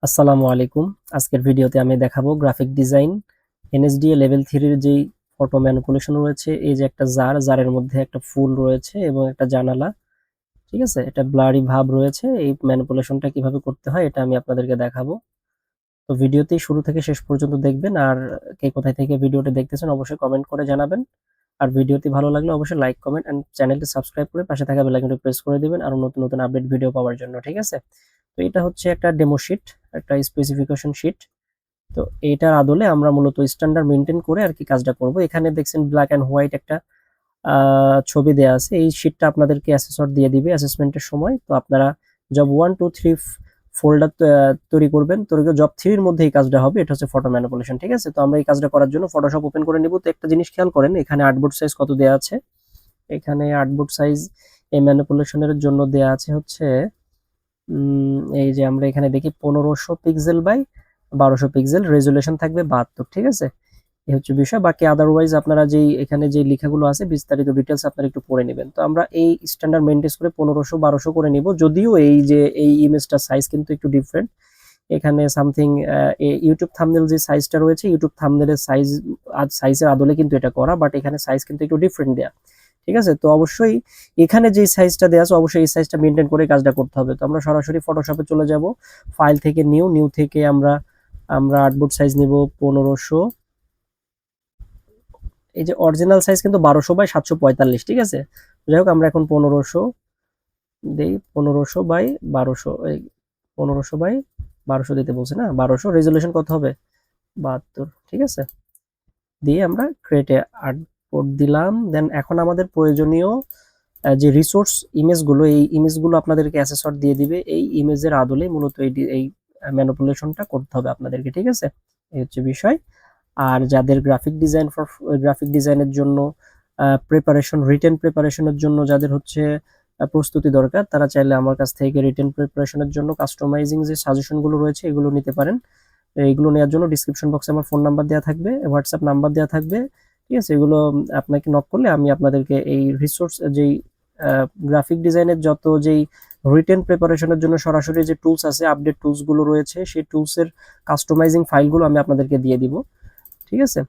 আসসালামু আলাইকুম। আজকের ভিডিওতে আমি দেখাবো গ্রাফিক ডিজাইন এনএসডিএ লেভেল 3 এর যেই ফটো ম্যানিপুলেশন রয়েছে। এই যে একটা জারের মধ্যে একটা ফুল রয়েছে এবং একটা জানালা, ঠিক আছে? এটা ব্লারি ভাব রয়েছে। এই ম্যানিপুলেশনটা কিভাবে করতে হয় এটা আমি আপনাদেরকে দেখাবো। তো ভিডিওটি শুরু থেকে শেষ পর্যন্ত দেখবেন। আর কে কোথায় থেকে ভিডিওটি দেখতেছেন অবশ্যই কমেন্ট করে জানাবেন। আর ভিডিওটি ভালো লাগলে অবশ্যই লাইক, কমেন্ট এন্ড চ্যানেলটি সাবস্ক্রাইব করে পাশে থাকা বেল আইকনটি প্রেস করে দিবেন আরো নতুন নতুন আপডেট ভিডিও পাওয়ার জন্য, ঠিক আছে? তো এটা হচ্ছে একটা ডেমো শিট, একটা স্পেসিফিকেশন শিট। তো এটার আদলে আমরা মূলত স্ট্যান্ডার্ড মেনটেন করে আর কি কাজটা করব। এখানে দেখছেন ব্ল্যাক এন্ড হোয়াইট একটা ছবি দেয়া আছে। এই শিটটা আপনাদেরকে অ্যাসেসর দিয়ে দিবে অ্যাসেসমেন্টের সময়। তো আপনারা জব 1 2 3 ফোল্ডার তৈরি করবেন। তৈরি করে জব 3 এর মধ্যে এই কাজটা হবে। এটা হচ্ছে ফটো ম্যানিপুলেশন, ঠিক আছে? তো আমরা এই কাজটা করার জন্য ফটোশপ ওপেন করে নিব। তো একটা জিনিস খেয়াল করেন, এখানে আর্টবোর্ড সাইজ কত দেয়া আছে। এখানে আর্টবোর্ড সাইজ এই ম্যানিপুলেশনের জন্য দেয়া আছে হচ্ছে এই যে আমরা এখানে দেখি 1500 পিক্সেল বাই 1200 পিক্সেল, রেজুলেশন থাকবে 72, ঠিক আছে? এই হচ্ছে বিষয়। বাকি আদারওয়াইজ আপনারা যেই এখানে যে লেখাগুলো আছে বিস্তারিত ডিটেলস আপনারা একটু পড়ে নেবেন। তো আমরা এই স্ট্যান্ডার্ড মেনটেন করে 1500 1200 করে নিব। যদিও এই যে এই ইমেজটা সাইজ কিন্তু একটু ডিফারেন্ট। এখানে সামথিং ইউটিউব থাম্বনেল যে সাইজটা রয়েছে, ইউটিউব থাম্বনেলের সাইজের আদলে কিন্তু এটা করা, বাট এখানে সাইজ কিন্তু একটু ডিফারেন্ট দেয়া, ঠিক আছে? তো অবশ্যই এখানে যে সাইজটা দেয়া আছে অবশ্যই এই সাইজটা মেনটেন করে কাজটা করতে হবে। তো আমরা সরাসরি ফটোশপে চলে যাব। ফাইল থেকে নিউ থেকে আমরা আমরা আর্টবোর্ড সাইজ নিব 1500। এই যে অরিজিনাল সাইজ কিন্তু 1200 বাই 745, ঠিক আছে? যাই হোক আমরা এখন 1500 দেই, 1500 বাই 1200, এই 1500 বাই 1200 দিতে বলছে না, 1200। রেজুলেশন কত হবে? 72, ঠিক আছে? দিয়ে আমরা ক্রিয়েটে আর্টবোর্ড দিলাম। দেন এখন আমাদের প্রয়োজনীয় যে রিসোর্স ইমেজগুলো, এই ইমেজগুলো আপনাদেরকে অ্যাসেসর দিয়ে দিবে। এই ইমেজের আদলে মূলত এই ম্যানিপুলেশনটা করতে হবে আপনাদেরকে, ঠিক আছে? এই হচ্ছে বিষয়। আর যাদের গ্রাফিক ডিজাইনের জন্য রিটেন প্রিপারেশনের জন্য যাদের হচ্ছে প্রস্তুতি দরকার, তারা চাইলে আমার কাছ থেকে রিটেন প্রিপারেশনের জন্য কাস্টমাইজিং যে সাজেশনগুলো রয়েছে এগুলো নিতে পারেন। এইগুলো নেওয়ার জন্য ডিসক্রিপশন বক্সে আমার ফোন নাম্বার দেওয়া থাকবে, হোয়াটসঅ্যাপ নাম্বার দেওয়া থাকবে, ঠিক আছে? এগুলো আপনাকে নক করলে আমি আপনাদেরকে এই রিসোর্স যেই গ্রাফিক ডিজাইনের যত যেই রিটেন প্রিপারেশনের জন্য সরাসরি যে টুলস আছে, আপডেট টুলসগুলো রয়েছে, সেই টুলসের কাস্টমাইজিং ফাইলগুলো আমি আপনাদেরকে দিয়ে দিব, ঠিক আছে?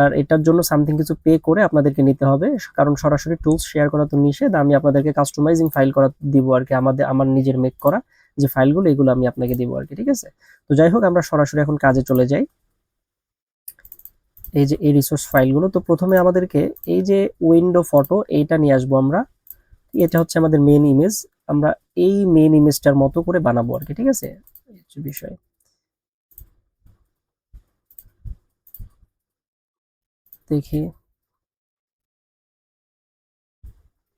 আর এটার জন্য সামথিং কিছু পে করে আপনাদেরকে নিতে হবে, কারণ সরাসরি টুলস শেয়ার করা তো নিষেধ। আমি আপনাদেরকে কাস্টমাইজিং ফাইল করা দিব আর কি, আমার নিজের মেক করা যে ফাইলগুলো এগুলো আমি আপনাকে দিব আর কি, ঠিক আছে? তো যাই হোক আমরা সরাসরি এখন কাজে চলে যাই। এই যে এই রিসোর্স ফাইলগুলো, তো প্রথমে আমাদেরকে এই যে উইন্ডো ফটো এইটা নিয়ে আসবো আমরা। এটা হচ্ছে আমাদের মেন ইমেজ। আমরা এই মেন ইমেজটার মতো করে বানাবো আর কি, ঠিক আছে? এই হচ্ছে বিষয়। দেখি,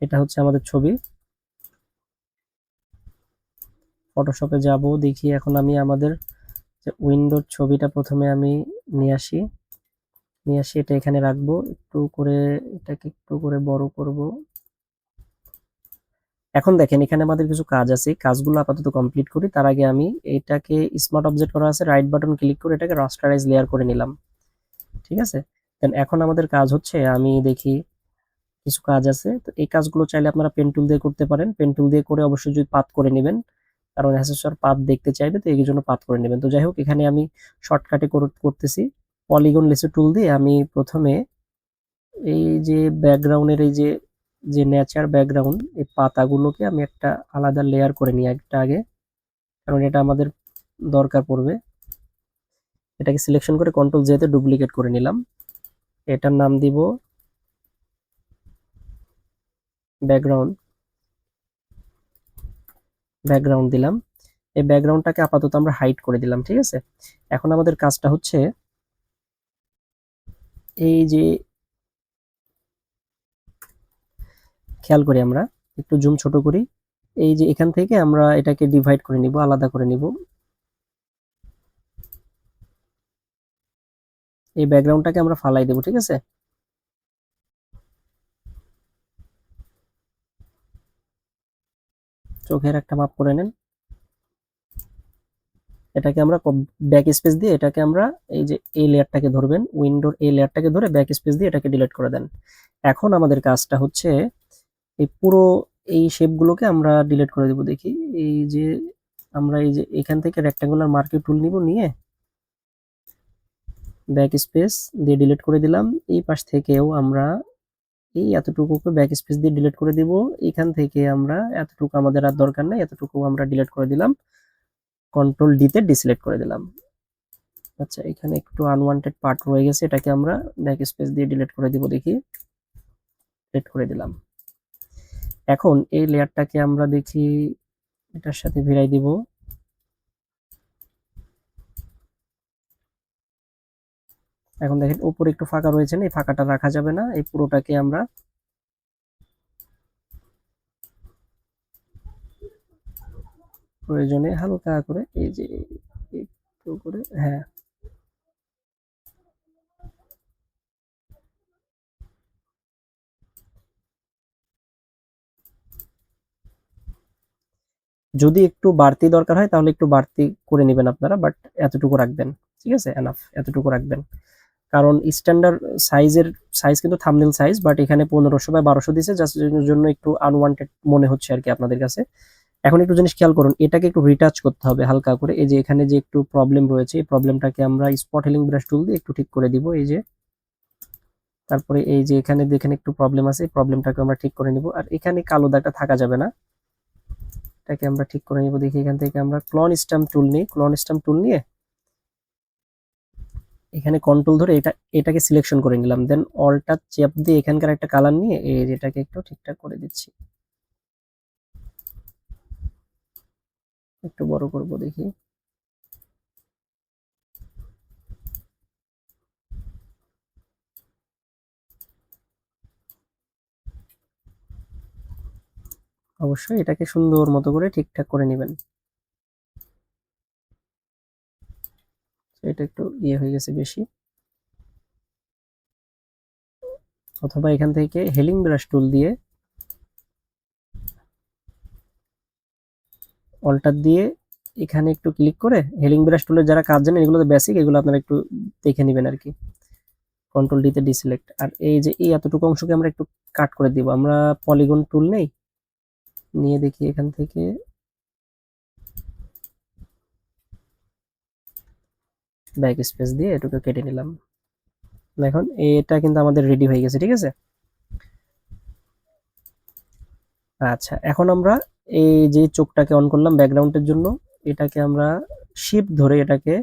এটা হচ্ছে আমাদের ছবি। ফটোশপে যাব, দেখি এখন আমি আমাদের যে উইন্ডোর ছবিটা প্রথমে আমি নিয়ে আসি। এটা এখানে রাখবো, একটু করে এটাকে একটু করে বড় করব। এখন দেখেন এখানে আমাদের কিছু কাজ আছে, কাজগুলো আপাতত কমপ্লিট করি। তার আগে আমি এটাকে স্মার্ট অবজেক্ট করা আছে, রাইট বাটন ক্লিক করে এটাকে রাস্টারাইজ লেয়ার করে নিলাম, ঠিক আছে? দেন এখন আমাদের কাজ হচ্ছে, আমি দেখি কিছু কাজ আছে। তো এই কাজগুলো চাইলে আপনারা পেন টুল দিয়ে করতে পারেন। পেন টুল দিয়ে করে অবশ্যই যদি পাথ করে নেবেন, কারণ অ্যাসেসর পাথ দেখতে চাইবে, তো এই জন্য পাথ করে নেবেন। তো যাই হোক এখানে আমি শর্টকাটে করতেছি। পলিগন লেসের টুল দিয়ে আমি প্রথমে এই যে ব্যাকগ্রাউন্ডের এই যে যে নেচার ব্যাকগ্রাউন্ড, এই পাতাগুলোকে আমি একটা আলাদা লেয়ার করে নিই একটা আগে, কারণ এটা আমাদের দরকার পড়বে। এটাকে সিলেকশন করে কন্ট্রোল জে তে ডুপ্লিকেট করে নিলাম। এটার নাম দিব ব্যাকগ্রাউন্ড। ব্যাকগ্রাউন্ড দিলাম। এই ব্যাকগ্রাউন্ডটাকে আপাতত আমরা হাইড করে দিলাম, ঠিক আছে? এখন আমাদের কাজটা হচ্ছে এই যে খেয়াল করি, আমরা একটু জুম ছোট করি। এই যে এখান থেকে আমরা এটাকে ডিভাইড করে নিব, আলাদা করে নিব। এই ব্যাকগ্রাউন্ডটাকে আমরা ফালাই দেব, ঠিক আছে? চোখের একটা মাপ করে নেন। এটাকে আমরা ব্যাক স্পেস দিয়ে এটাকে আমরা এই যে এই লেয়ারটাকে ধরবেন, উইন্ডোর এই লেয়ারটাকে ধরে ব্যাক স্পেস দিয়ে এটাকে ডিলিট করে দেন। এখন আমাদের কাজটা হচ্ছে এই পুরো এই শেপগুলোকে আমরা ডিলিট করে দেব। দেখি এই যে আমরা এই যে এখান থেকে রেক্ট্যাঙ্গুলার মার্কিং টুল নিব, নিয়ে ব্যাক স্পেস দিয়ে ডিলিট করে দিলাম। এই পাশ থেকেও আমরা এই এতটুকুকে ব্যাক স্পেস দিয়ে ডিলিট করে দিব। এখান থেকে আমরা এতটুকু আমাদের আর দরকার নাই, এতটুকু আমরা ডিলিট করে দিলাম, কন্ট্রোল ডি তে ডিসিলেক্ট করে দিলাম। আচ্ছা, এখানে একটু আনওয়ান্টেড পার্ট রয়ে গেছে, এটাকে আমরা ব্যাক স্পেস দিয়ে ডিলিট করে দিব। দেখি, ডিলিট করে দিলাম। এখন এই লেয়ারটাকে আমরা দেখি এটার সাথে ভিড়াই দিব। এখন দেখেন উপরে একটু ফাঁকা রয়েছে না, এই ফাঁকাটা রাখা যাবে না, এই পুরোটাকে আমরা প্রয়োজনে হালকা করে এই যে একটু করে, হ্যাঁ যদি একটু বাড়তি দরকার হয় তাহলে একটু বাড়তি করে নেবেন আপনারা, বাট এতটুকু রাখবেন, ঠিক আছে, এনাফ, এতটুকু রাখবেন। কারণ স্ট্যান্ডার্ড সাইজ কিন্তু থাম্বনেল সাইজ, বাট এখানে 1500 বাই 1200 দিয়েছে, জাস্ট জন্য একটু আনওয়ান্টেড মনে হচ্ছে আর কি আপনাদের কাছে। এখন একটু জিনিস খেয়াল করুন, এটাকে একটু রিটাচ করতে হবে হালকা করে। এই যে এখানে যে একটু প্রবলেম রয়েছে, এই প্রবলেমটাকে আমরা স্পট হিলিং ব্রাশ টুল দিয়ে একটু ঠিক করে দিব, এই যে। তারপরে এই যে এখানে দেখেন একটু প্রবলেম আছে, এই প্রবলেমটাকে আমরা ঠিক করে নিব। আর এখানে কালো দাগটা থাকা যাবে না, এটাকে আমরা ঠিক করে নিব। দেখি, এখান থেকে আমরা ক্লোন স্ট্যাম্প টুল নিই, ক্লোন স্ট্যাম্প টুল নিয়ে এখানে কন্ট্রোল ধরে এটাকে সিলেকশন করে নিলাম, দেন অলটা চেপ দিয়ে এখানকার একটা কালার নিয়ে এই যেটাকে একটু ঠিকঠাক করে দিচ্ছি, একটু বড় করব। দেখি, অবশ্যই এটাকে সুন্দর মতো করে ঠিকঠাক করে নেবেন। এটা একটু ইয়ে হয়ে গেছে বেশি, অথবা এখান থেকে হেলিং ব্রাশ টুল দিয়ে অল্টার দিয়ে এখানে একটু ক্লিক করে, হেলিং ব্রাশ টুলের যারা কাজ জানেন, এগুলো তো বেসিক, এগুলো আপনারা একটু দেখে নেবেন আর কি। কন্ট্রোল ডি তে ডিসিলেক্ট। আর এই যে এই এতটুকু অংশকে আমরা একটু কাট করে দিব। আমরা পলিগন টুল নেই, নিয়ে দেখি এখান থেকে ব্যাক স্পেস দিয়ে এটুকু কেটে নিলাম। দেখুন এটা কিন্তু আমাদের রেডি হয়ে গেছে, ঠিক আছে। আচ্ছা, এখন আমরা এই যে চোখটাকে অন করলাম ব্যাকগ্রাউন্ডের জন্য, এটাকে আমরা শিফট ধরে এটাকে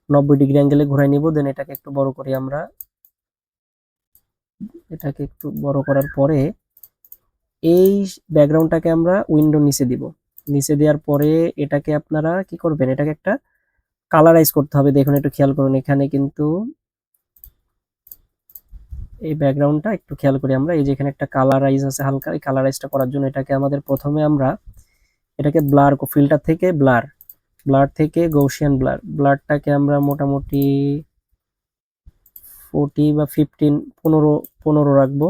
90 ডিগ্রি অ্যাঙ্গেলে ঘুরাই নিব। দেন এটাকে একটু বড় করি আমরা, এটাকে একটু বড় করার পরে এই ব্যাকগ্রাউন্ডটাকে আমরা উইন্ডোর নিচে দিব। নিচে দেওয়ার পরে এটাকে আপনারা কি করবেন, এটাকে একটা কালারাইজ করতে হবে। দেখুন একটু খেয়াল করুন, এখানে কিন্তু এই ব্যাকগ্রাউন্ডটা একটু খেয়াল করি আমরা, এই যে এখানে একটা কালারাইজ আছে হালকা, এই কালারাইজটা করার জন্য এটাকে আমাদের প্রথমে আমরা এটাকে ব্লার, ফিল্টার থেকে ব্লার, ব্লার থেকে গৌসিয়ান ব্লার, ব্লারটাকে আমরা মোটামুটি 40 বা 15, 15 রাখবো।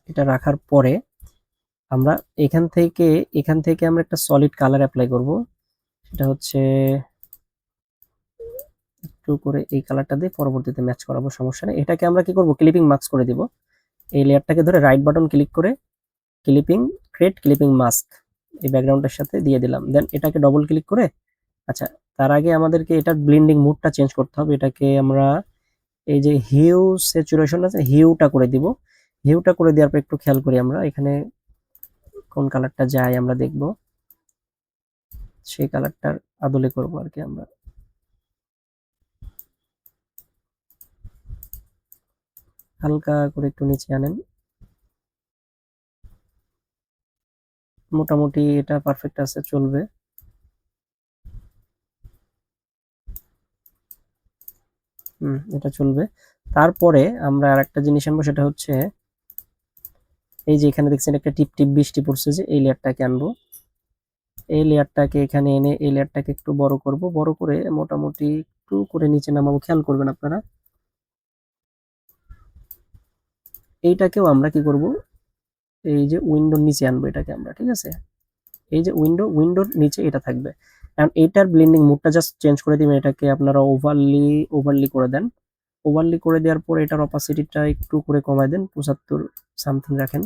এটা রাখার পরে আমরা এখান থেকে আমরা একটা সলিড কালার অ্যাপ্লাই করব। সেটা হচ্ছে একটু করে এই কালারটা দিয়ে পরবর্তীতে ম্যাচ করাবো, সমস্যা নেই। এটাকে আমরা কি করব, ক্লিপিং মাস্ক করে দিব। এই লেয়ারটাকে ধরে রাইট বাটন ক্লিক করে ক্লিপিং, ক্রিয়েট ক্লিপিং মাস্ক এই ব্যাকগ্রাউন্ডের সাথে দিয়ে দিলাম। দেন এটাকে ডবল ক্লিক করে, আচ্ছা তার আগে আমাদেরকে এটার ব্লেন্ডিং মুডটা চেঞ্জ করতে হবে। এটাকে আমরা এই যে হিউ স্যাচুরেশন আছে, হিউটা করে দিব। হিউটা করে দেওয়ার পর একটু খেয়াল করি আমরা এখানে কোন কালারটা যায়, আমরা দেখব সেই কালারটার আদলে করব আর কি। আমরা হালকা করে একটু নিচে আনেন, মোটামুটি এটা পারফেক্ট আছে, চলবে। এটা চলবে। তারপরে আমরা আরেকটা জিনিস আনবো, সেটা হচ্ছে এই যে এখানে দেখছেন একটা টিপ টিপ বৃষ্টি পড়ছে, যে এই লেয়ারটাকে আনবো। এই লেয়ারটাকে এখানে এনে এই লেয়ারটাকে একটু বড় করব, বড় করে মোটামুটি একটু করে নিচে নামাবো, খেয়াল করবেন আপনারা। এইটাকেও আমরা কি করব, এই যে উইন্ডোর নিচে আনবো এটাকে আমরা, ঠিক আছে। এই যে উইন্ডোর নিচে এটা থাকবে। এখন এটার ব্লেন্ডিং মুডটা জাস্ট চেঞ্জ করে দিবেন, এটাকে আপনারা ওভারলি করে দেন। ওভারলি করে দেওয়ার পর এটার অপাসিটিটা একটু করে কমায় দেন, 75 সামথিং রাখেন,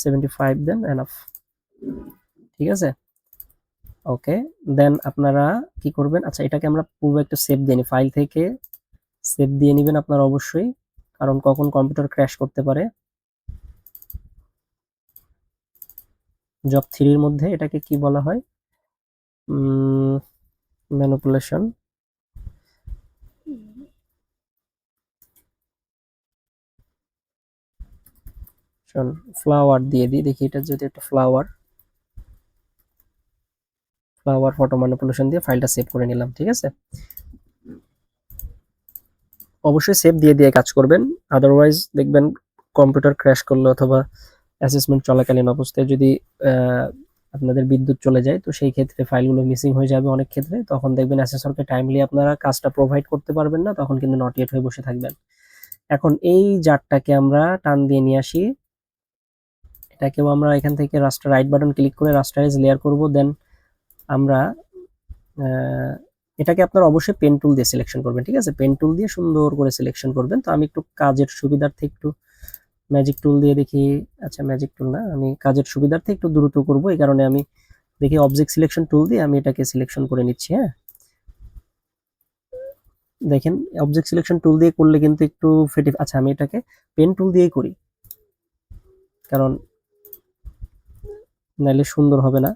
75 দেন এনাফ, ঠিক আছে। ওকে, দেন আপনারা কি করবেন, আচ্ছা এটাকে আমরা পূর্বে একটু সেভ দিয়ে নিই, ফাইল থেকে সেভ দিয়ে নেবেন আপনারা অবশ্যই, কারণ কখন কম্পিউটার ক্র্যাশ করতে পারে। জব 3 এর মধ্যে এটাকে কি বলা হয়, ম্যানিপুলেশন, ফ্লাওয়ার দিয়ে দিই, দেখি এটা যদি একটা ফ্লাওয়ার ফটো ম্যানিপুলেশন দিয়ে ফাইলটা সেভ করে নিলাম, ঠিক আছে। অবশ্যই সেভ দিয়ে দিয়ে কাজ করবেন, আদারওয়াইজ দেখবেন কম্পিউটার ক্র্যাশ করলো অথবা অ্যাসেসমেন্ট চলাকালীন অবস্থায় যদি আপনাদের বিদ্যুৎ চলে যায়, তো সেই ক্ষেত্রে ফাইলগুলো মিসিং হয়ে যাবে অনেক ক্ষেত্রে, তখন দেখবেন অ্যাসেসরকে টাইমলি আপনারা কাজটা প্রোভাইড করতে পারবেন না, তখন কিন্তু নট ইয়েট হয়ে বসে থাকবেন। এখন এই জারটাকে আমরা টান দিয়ে নিয়ে আসি, এটাকেও আমরা এখান থেকে রাস্টার রাইট বাটন ক্লিক করে রাস্টারাইজ লেয়ার করব, দেন আমরা এটাকে আপনারা অবশ্যই পেন টুল দিয়ে সিলেকশন করবেন, ঠিক আছে, পেন টুল দিয়ে সুন্দর করে সিলেকশন করবেন। তো আমি একটু কাজের সুবিধার্থে একটু ম্যাজিক টুল দিয়ে দেখি, আচ্ছা ম্যাজিক টুল না, আমি কাজের সুবিধার্থে একটু দ্রুত করব, এই কারণে আমি দেখি অবজেক্ট সিলেকশন টুল দিয়ে আমি এটাকে সিলেকশন করে নিচ্ছি। হ্যাঁ, দেখেন অবজেক্ট সিলেকশন টুল দিয়ে করলে কিন্তু একটু ফেটে, আচ্ছা আমি এটাকে পেন টুল দিয়েই করি, কারণ নাইলে সুন্দর হবে না।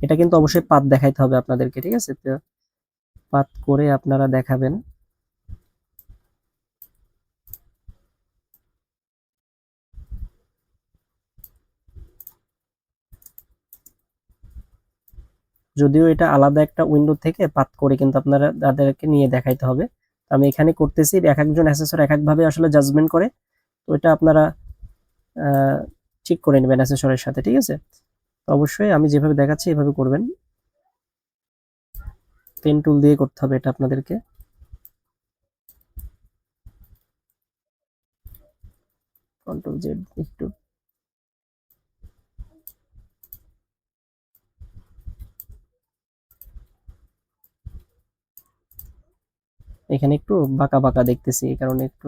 এটা কিন্তু অবশ্যই পাত দেখাইতে হবে আপনাদেরকে, ঠিক আছে, তো পাত করে আপনারা দেখাবেন। যদিও এটা আলাদা একটা উইন্ডো থেকে পাত করে কিন্তু আপনারা তাদেরকে নিয়ে দেখাইতে হবে। আমি এখানে করতেছি, এক একজন অ্যাসেসর এক একভাবে আসলে জাজমেন্ট করে, তো এটা আপনারা ঠিক করে নেবেন অ্যাসেসরের সাথে, ঠিক আছে। তো অবশ্যই আমি যেভাবে দেখাচ্ছি এভাবে করবেন, পেন টুল দিয়ে করতে হবে এটা আপনাদেরকে। কন্ট্রোল জেড একটু, এখানে একটু বাঁকা বাঁকা দেখতেছি, এই কারণে একটু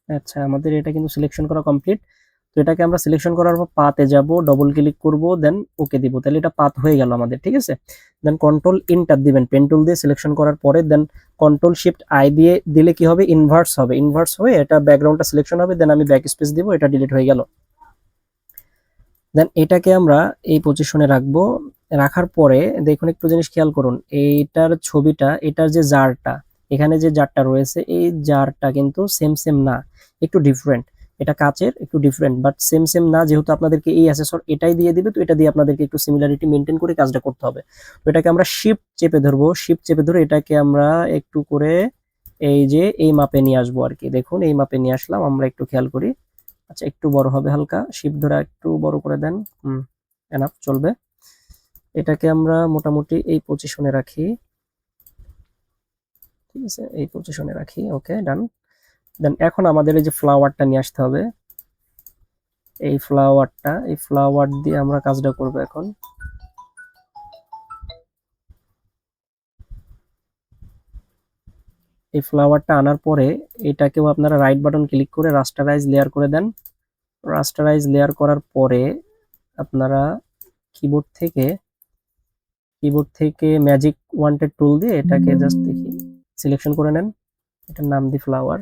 আচ্ছা আমাদের এটা কিন্তু সিলেকশন করা কমপ্লিট। তো এটাকে আমরা সিলেকশন করার পর পাতে যাব, ডবল ক্লিক করব, দেন ওকে দিব, তাহলে এটা পাত হয়ে গেল আমাদের, ঠিক আছে। দেন কন্ট্রোল ইন্টার দিবেন পেন টুল দিয়ে সিলেকশন করার পরে, দেন কন্ট্রোল শিফট আই দিয়ে দিলে কি হবে, ইনভার্স হবে, ইনভার্স হয়ে এটা ব্যাকগ্রাউন্ডটা সিলেকশন হবে, দেন আমি ব্যাক স্পেস দিব, এটা ডিলিট হয়ে গেল। দেন এটাকে আমরা এই পজিশনে রাখবো, রাখার পরে দেখুন একটু জিনিস খেয়াল করুন, এইটার ছবিটা, এটার যে জারটা, এখানে যে জারটা রয়েছে এই জারটা কিন্তু সেম সেম না, একটু ডিফারেন্ট, এটা কাচের একটু ডিফারেন্ট, বাট সেম সেম না, যেহেতু আপনাদেরকে এই অ্যাসেসর এটাই দিয়ে দিবে, তো এটা দিয়ে আপনাদেরকে একটু সিমিলারিটি মেনটেন করে কাজটা করতে হবে। তো এটাকে আমরা শিফট চেপে ধরবো, শিফট চেপে ধরে এটাকে আমরা একটু করে এই যে এই মাপে নিয়ে আসবো আর কি, দেখুন এই মাপে নিয়ে আসলাম, আমরা একটু খেয়াল করি, আচ্ছা একটু বড় হবে হালকা, শিপ ধরে একটু বড় করে দেন, এনাফ চলবে। এটাকে আমরা মোটামুটি এই পজিশনে রাখি, ঠিক আছে, এই পজিশনে রাখি, ওকে ডান। দেন এখন আমাদের এই যে ফ্লাওয়ারটা নিয়ে আসতে হবে, এই ফ্লাওয়ার দিয়ে আমরা কাজটা করব এখন। এই ফ্লাওয়ারটা আনার পরে এটাকেও আপনারা রাইট বাটন ক্লিক করে রাস্টারাইজ লেয়ার করে দেন। রাস্টারাইজ লেয়ার করার পরে আপনারা কিবোর্ড থেকে ম্যাজিক ওয়ান্টেড টুল দিয়ে এটাকে জাস্ট দেখি সিলেকশন করে নেন। এটার নাম দি ফ্লাওয়ার।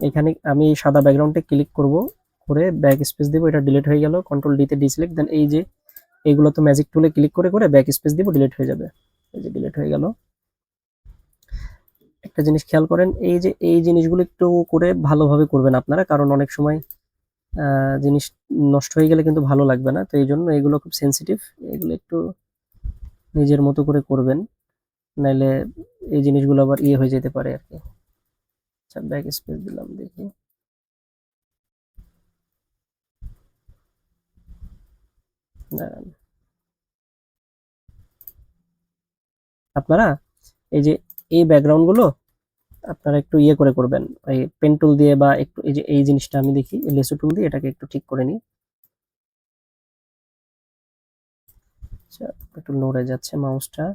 এখানে আমি এই সাদা ব্যাকগ্রাউন্ডে ক্লিক করব, করে ব্যাক স্পেস দিব, এটা ডিলিট হয়ে গেল। কন্ট্রোল ডি তে ডিসিলেক্ট, দেন এই যে এগুলো তো ম্যাজিক টুলে ক্লিক করে করে ব্যাক স্পেস দিব, ডিলিট হয়ে যাবে। এই যে ডিলিট হয়ে গেল। একটা জিনিস খেয়াল করেন, এই যে এই জিনিসগুলো একটু করে ভালোভাবে করবেন আপনারা, কারণ অনেক সময় জিনিস নষ্ট হয়ে গেলে কিন্তু ভালো লাগবে না। তো এই জন্য এগুলো খুব সেন্সিটিভ, এগুলো একটু নিজের মতো করে করবেন, নাইলে এই জিনিসগুলো আবার ইয়ে হয়ে যেতে পারে আর কি। আচ্ছা, ব্যাক স্পেস দিলাম, দেখি। দাঁড়ান, আপনারা এই যে এই ব্যাকগ্রাউন্ড গুলো আপনারা একটু ইয়ে করে করবেন, এই পেন টুল দিয়ে, বা একটু এই যে এই জিনিসটা আমি দেখি লেসো টুল দিয়ে এটাকে একটু ঠিক করে নিই। আচ্ছা, একটু নড়ে যাচ্ছে মাউসটা।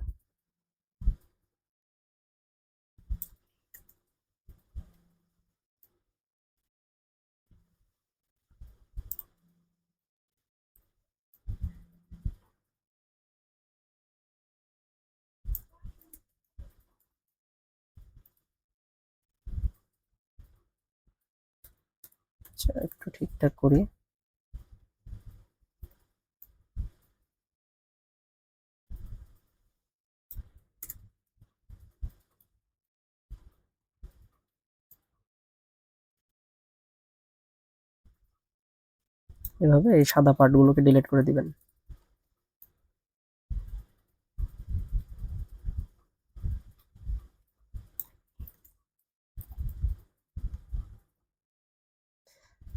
আচ্ছা, একটু ঠিকঠাক করি। এভাবে এই সাদা পার্টগুলোকে ডিলিট করে দিবেন।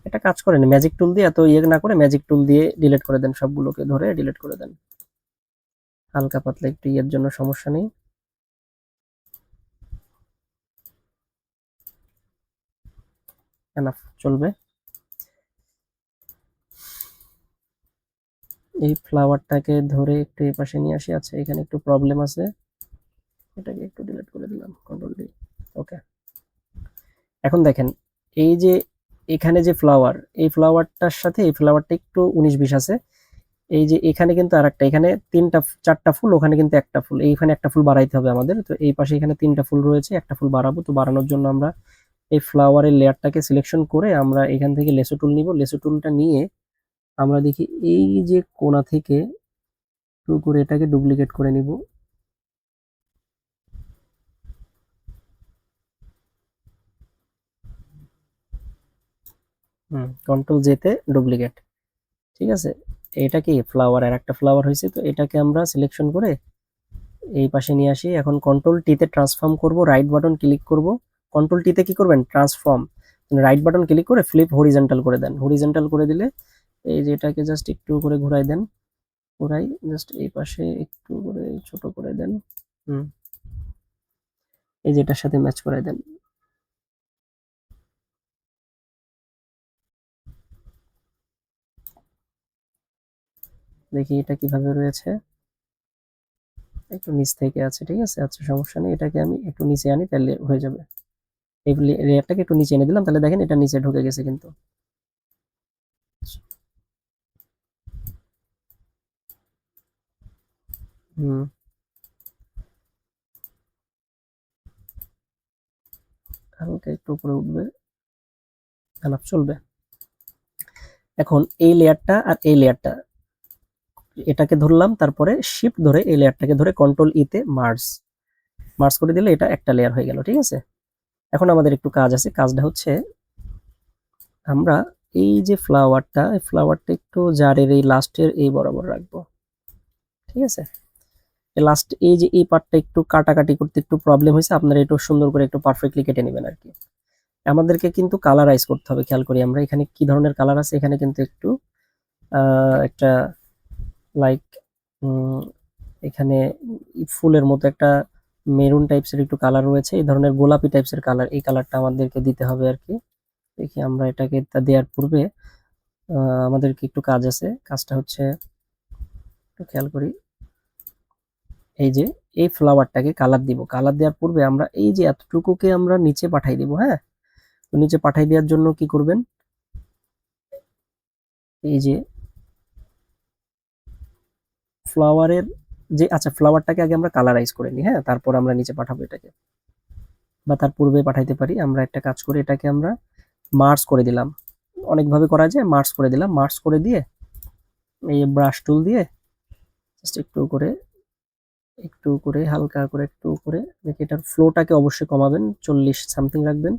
এটা কাজ করেন, ম্যাজিক টুল দিয়ে এত ইয়ে না করে ম্যাজিক টুল দিয়ে ডিলিট করে দেন, সবগুলোকে ধরে ডিলিট করে দেন। হালকা পাতলা একটু ইয়ের জন্য সমস্যা নেই, এনাফ চলবে। এই ফ্লাওয়ারটাকে ধরে একটু এই পাশে নিয়ে আসি। আচ্ছা, এখানে একটু প্রবলেম আছে, এটাকে একটু ডিলিট করে দিলাম, কন্ট্রোল ডি। ওকে, এখন দেখেন এই যে এখানে যে ফ্লাওয়ার, এই ফ্লাওয়ারটার সাথে এই ফ্লাওয়ারটা একটু 19-20 আছে। এই যে এখানে কিন্তু আরেকটা, এখানে তিনটা চারটা ফুল, ওখানে কিন্তু একটা ফুল, এইখানে একটা ফুল বাড়াইতে হবে আমাদের। তো এই পাশে এখানে তিনটা ফুল রয়েছে, একটা ফুল বাড়াবো। তো বাড়ানোর জন্য আমরা এই ফ্লাওয়ারের লেয়ারটাকে সিলেকশন করে আমরা এখান থেকে লেসো টুল নিব। লেসো টুলটা নিয়ে আমরা দেখি এই যে কোণা থেকে একটু করে এটাকে ডুপ্লিকেট করে নিব। কন্ট্রোল জেতে ডুপ্লিকেট, ঠিক আছে। এটা কি ফ্লাওয়ার, আর একটা ফ্লাওয়ার হয়েছে, তো এটাকে আমরা সিলেকশন করে এই পাশে নিয়ে আসি। এখন কন্ট্রোল টিতে ট্রান্সফর্ম করব, রাইট বাটন ক্লিক করব। কন্ট্রোল টিতে কি করবেন, ট্রান্সফর্ম, রাইট বাটন ক্লিক করে ফ্লিপ হরিজন্টাল করে দেন। হরিজন্টাল করে দিলে এই যে এটাকে জাস্ট একটু করে ঘুরাই দেন, ঘুরাই জাস্ট এই পাশে একটু করে ছোট করে দেন। হুম, এই যে এটার সাথে ম্যাচ করাই দেন। দেখি এটা কিভাবে রয়েছে, একটু নিচ থেকে আছে, ঠিক আছে। আচ্ছা, সমস্যা নেই, এটাকে আমি একটু নিচে আনি, তাহলে হয়ে যাবে। এই লেয়ারটাকে একটু নিচে এনে দিলাম, তাহলে দেখেন এটা নিচে ঢুকে গেছে কিন্তু। হুম, হালকা একটু উপরে উঠবে, খারাপ চলবে। এখন এই লেয়ারটা আর এই লেয়ারটা, এটাকে ধরলাম, তারপরে শিফট ধরে এই লেয়ারটাকে ধরে কন্ট্রোল ই তে মার্জ মার্জ করে দিলে এটা একটা লেয়ার হয়ে গেল, ঠিক আছে। এখন আমাদের একটু কাজ আছে, কাজটা হচ্ছে আমরা এই যে ফ্লাওয়ারটা, এই ফ্লাওয়ারটা একটু জারের এই লাস্টের এই বরাবর রাখবো, ঠিক আছে। লাস্ট এই যে এই পার্টটা একটু কাটাকাটি করতে একটু প্রবলেম হয়েছে, আপনারা একটু সুন্দর করে একটু পারফেক্টলি কেটে নেবেন আর কি। আমাদেরকে কিন্তু কালারাইজ করতে হবে, খেয়াল করি আমরা এখানে কি ধরনের কালার আছে। এখানে কিন্তু একটু একটা লাইক এখানে ফুলের মতো একটা মেরুন টাইপসের একটু কালার রয়েছে, এই ধরনের গোলাপি টাইপসের কালার, এই কালারটা আমাদেরকে দিতে হবে আর কি। দেখি আমরা এটাকে দেওয়ার পূর্বে আমাদেরকে একটু কাজ আছে। কাজটা হচ্ছে একটু খেয়াল করি, এই যে এই ফ্লাওয়ারটাকে কালার দিব। কালার দেওয়ার পূর্বে আমরা এই যে এতটুকুকে আমরা নিচে পাঠাই দিব। হ্যাঁ, তো নিচে পাঠাই দেওয়ার জন্য কি করবেন, এই যে ফ্লাওয়ারের যে, আচ্ছা ফ্লাওয়ারটাকে আগে আমরা কালারাইজ করে নিই। হ্যাঁ, তারপর আমরা নিচে পাঠাবো এটাকে, বা তার পূর্বে পাঠাইতে পারি। আমরা একটা কাজ করি, এটাকে আমরা মার্জ করে দিলাম। অনেকভাবে করা যায়, মার্জ করে দিলাম। মার্জ করে দিয়ে এই ব্রাশ টুল দিয়ে জাস্ট একটু করে হালকা করে একটু করে দেখি, এটার ফ্লোটাকে অবশ্যই কমাবেন, 40 সামথিং রাখবেন।